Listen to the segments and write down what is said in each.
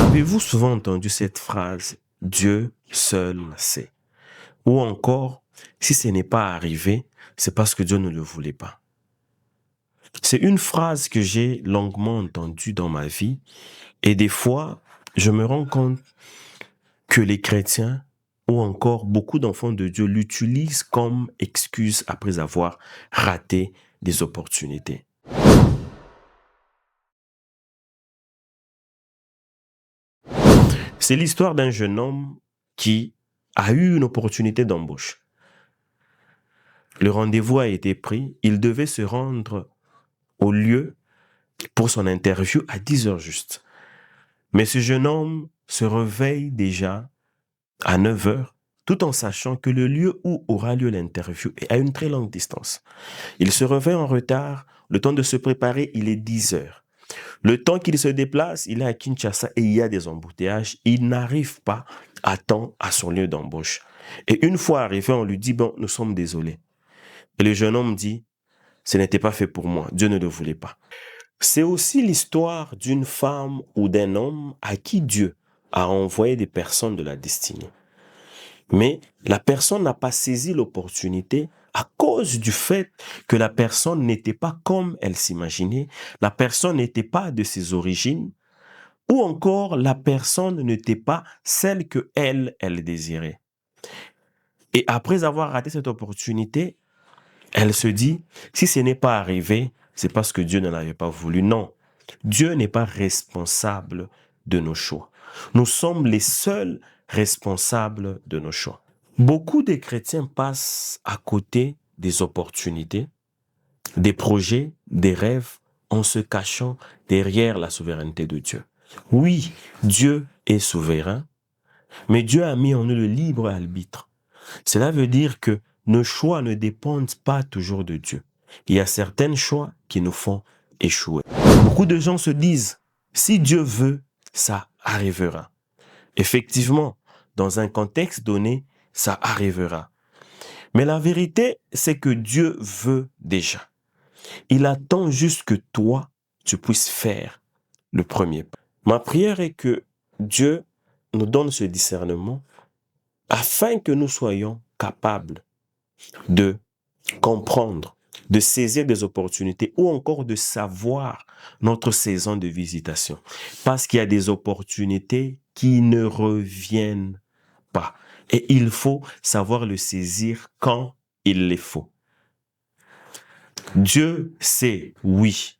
Avez-vous souvent entendu cette phrase « Dieu seul sait » ou encore « Si ce n'est pas arrivé, c'est parce que Dieu ne le voulait pas ». C'est une phrase que j'ai longuement entendue dans ma vie et des fois, je me rends compte que les chrétiens ou encore beaucoup d'enfants de Dieu l'utilisent comme excuse après avoir raté des opportunités. C'est l'histoire d'un jeune homme qui a eu une opportunité d'embauche. Le rendez-vous a été pris, il devait se rendre au lieu pour son interview à 10 heures juste. Mais ce jeune homme se réveille déjà à 9 heures, tout en sachant que le lieu où aura lieu l'interview est à une très longue distance. Il se réveille en retard, le temps de se préparer, il est 10 heures. Le temps qu'il se déplace, il est à Kinshasa et il y a des embouteillages. Il n'arrive pas à temps à son lieu d'embauche. Et une fois arrivé, on lui dit « Bon, nous sommes désolés ». Et le jeune homme dit « Ce n'était pas fait pour moi, Dieu ne le voulait pas ». C'est aussi l'histoire d'une femme ou d'un homme à qui Dieu a envoyé des personnes de la destinée. Mais la personne n'a pas saisi l'opportunité à cause du fait que la personne n'était pas comme elle s'imaginait, la personne n'était pas de ses origines, ou encore la personne n'était pas celle que elle désirait. Et après avoir raté cette opportunité, elle se dit, si ce n'est pas arrivé, c'est parce que Dieu ne l'avait pas voulu. Non, Dieu n'est pas responsable de nos choix. Nous sommes les seuls responsables de nos choix. Beaucoup de chrétiens passent à côté des opportunités, des projets, des rêves, en se cachant derrière la souveraineté de Dieu. Oui, Dieu est souverain, mais Dieu a mis en nous le libre arbitre. Cela veut dire que nos choix ne dépendent pas toujours de Dieu. Il y a certains choix qui nous font échouer. Beaucoup de gens se disent, si Dieu veut, ça arrivera. Effectivement, dans un contexte donné, ça arrivera. Mais la vérité, c'est que Dieu veut déjà. Il attend juste que toi, tu puisses faire le premier pas. Ma prière est que Dieu nous donne ce discernement afin que nous soyons capables de comprendre, de saisir des opportunités ou encore de savoir notre saison de visitation. Parce qu'il y a des opportunités qui ne reviennent pas. Et il faut savoir le saisir quand il les faut. Dieu sait, oui,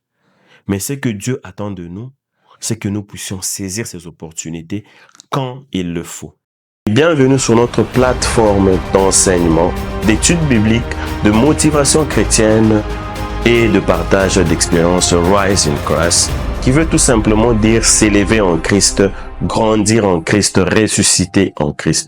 mais ce que Dieu attend de nous, c'est que nous puissions saisir ces opportunités quand il le faut. Bienvenue sur notre plateforme d'enseignement, d'études bibliques, de motivation chrétienne et de partage d'expériences Rise in Christ, qui veut tout simplement dire s'élever en Christ, grandir en Christ, ressusciter en Christ.